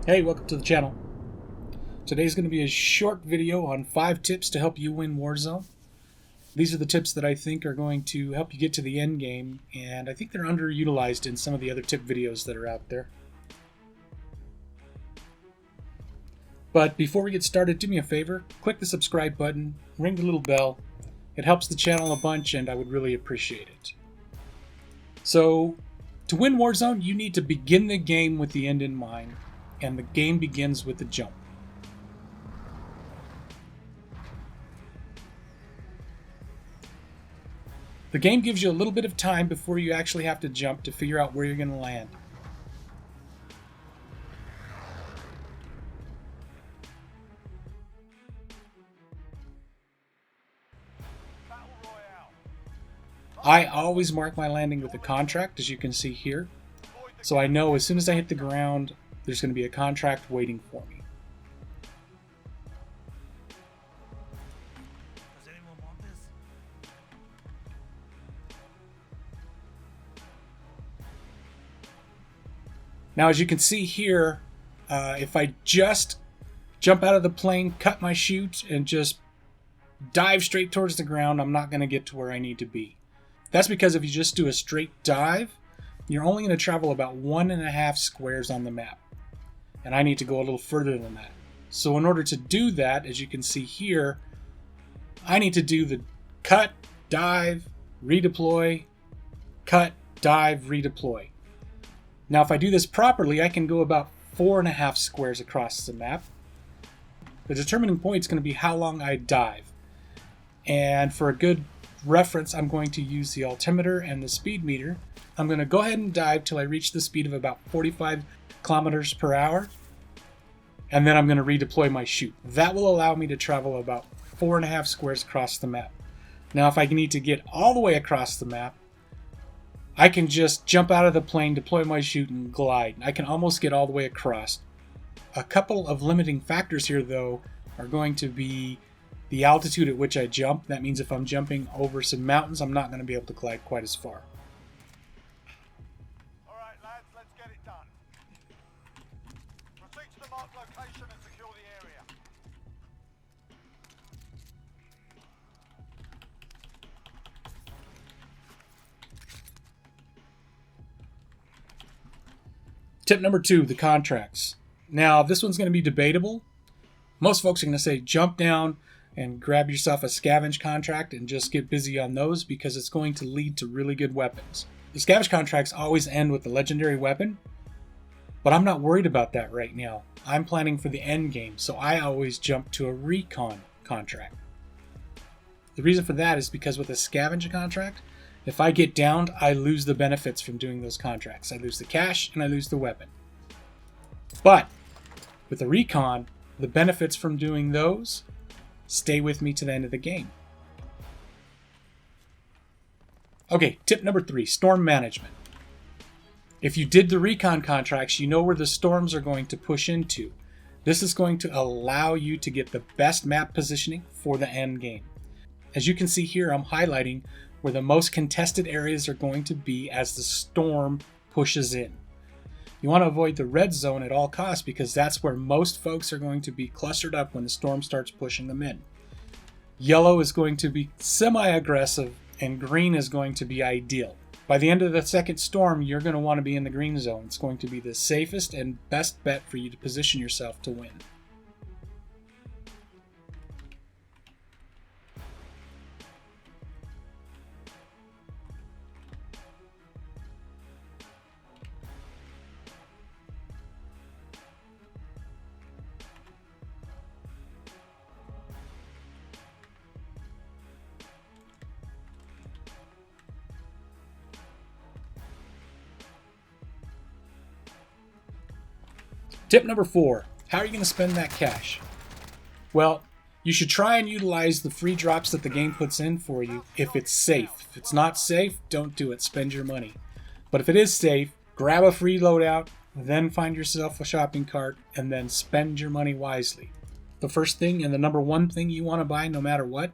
Hey, welcome to the channel. Today's going to be a short video on 5 tips to help you win Warzone. These are the tips that I think are going to help you get to the end game, and I think they're underutilized in some of the other tip videos that are out there. But before we get started, do me a favor, click the subscribe button, ring the little bell. It helps the channel a bunch and I would really appreciate it. So, to win Warzone, you need to begin the game with the end in mind. And the game begins with the jump. The game gives you a little bit of time before you actually have to jump to figure out where you're going to land. I always mark my landing with a contract, as you can see here. So I know as soon as I hit the ground, there's going to be a contract waiting for me. Does anyone want this? Now, as you can see here, if I just jump out of the plane, cut my chute, and just dive straight towards the ground, I'm not going to get to where I need to be. That's because if you just do a straight dive, you're only going to travel about 1.5 squares on the map. And I need to go a little further than that. So in order to do that, as you can see here, I need to do the cut, dive, redeploy, cut, dive, redeploy. Now if I do this properly, I can go about 4.5 squares across the map. The determining point is going to be how long I dive. And for a good reference, I'm going to use the altimeter and the speed meter. I'm going to go ahead and dive till I reach the speed of about 45 kilometers per hour, and then I'm going to redeploy my chute. That will allow me to travel about 4.5 squares across the map. Now if I need to get all the way across the map, I can just jump out of the plane, deploy my chute, and glide. I can almost get all the way across. A couple of limiting factors here though are going to be the altitude at which I jump. That means if I'm jumping over some mountains, I'm not going to be able to glide quite as far. Location and secure the area. Tip number 2, the contracts. Now this one's going to be debatable. Most folks are going to say jump down and grab yourself a scavenge contract and just get busy on those because it's going to lead to really good weapons. The scavenge contracts always end with the legendary weapon, but I'm not worried about that right now. I'm planning for the end game, so I always jump to a recon contract. The reason for that is because with a scavenge contract, if I get downed, I lose the benefits from doing those contracts. I lose the cash and I lose the weapon. But with a recon, the benefits from doing those stay with me to the end of the game. Okay, tip number 3, storm management. If you did the recon contracts, you know where the storms are going to push into. This is going to allow you to get the best map positioning for the end game. As you can see here, I'm highlighting where the most contested areas are going to be as the storm pushes in. You want to avoid the red zone at all costs because that's where most folks are going to be clustered up when the storm starts pushing them in. Yellow is going to be semi-aggressive and green is going to be ideal. By the end of the second storm, you're going to want to be in the green zone. It's going to be the safest and best bet for you to position yourself to win. Tip number 4, how are you going to spend that cash? Well, you should try and utilize the free drops that the game puts in for you if it's safe. If it's not safe, don't do it. Spend your money. But if it is safe, grab a free loadout, then find yourself a shopping cart, and then spend your money wisely. The first thing and the number 1 thing you want to buy no matter what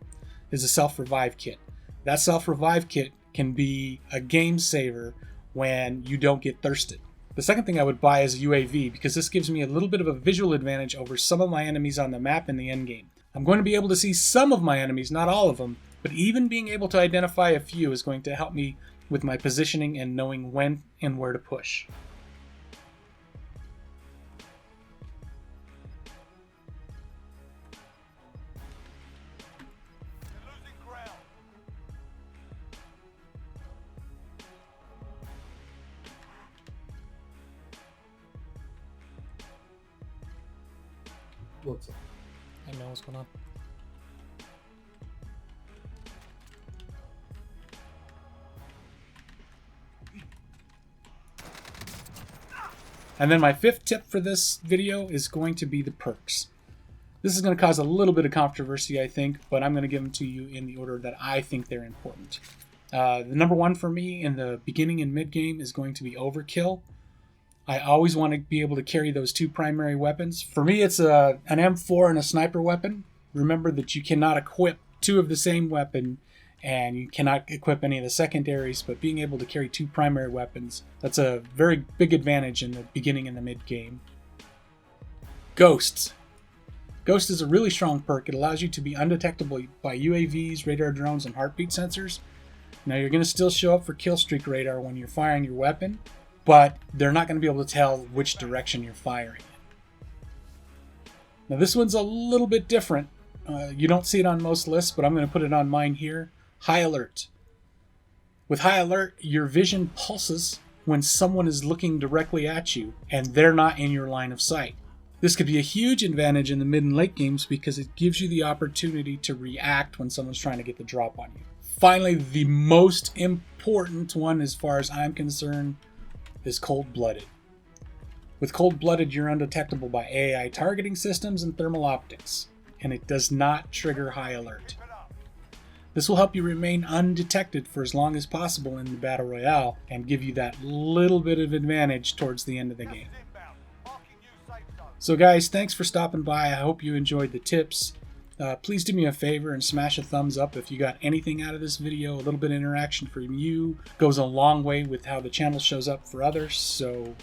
is a self-revive kit. That self-revive kit can be a game saver when you don't get thirsted. The second thing I would buy is a UAV, because this gives me a little bit of a visual advantage over some of my enemies on the map in the endgame. I'm going to be able to see some of my enemies, not all of them, but even being able to identify a few is going to help me with my positioning and knowing when and where to push. You're losing ground. What's up? I know what's going on. And then my fifth tip for this video is going to be the perks. This is going to cause a little bit of controversy, I think, but I'm going to give them to you in the order that I think they're important. The number one for me in the beginning and mid game is going to be overkill. I always want to be able to carry those two primary weapons. For me, it's an M4 and a sniper weapon. Remember that you cannot equip two of the same weapon, and you cannot equip any of the secondaries, but being able to carry two primary weapons, that's a very big advantage in the beginning and the mid game. Ghosts. Ghost is a really strong perk. It allows you to be undetectable by UAVs, radar drones, and heartbeat sensors. Now you're going to still show up for kill streak radar when you're firing your weapon, but they're not going to be able to tell which direction you're firing. Now this one's a little bit different. You don't see it on most lists, but I'm going to put it on mine here. High alert. With high alert, your vision pulses when someone is looking directly at you and they're not in your line of sight. This could be a huge advantage in the mid and late games because it gives you the opportunity to react when someone's trying to get the drop on you. Finally, the most important one as far as I'm concerned is cold-blooded. With cold-blooded, you're undetectable by AI targeting systems and thermal optics, and it does not trigger high alert. This will help you remain undetected for as long as possible in the Battle Royale and give you that little bit of advantage towards the end of the game. So guys, thanks for stopping by. I hope you enjoyed the tips. Please do me a favor and smash a thumbs up if you got anything out of this video. A little bit of interaction from you goes a long way with how the channel shows up for others. So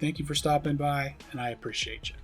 thank you for stopping by, and I appreciate you.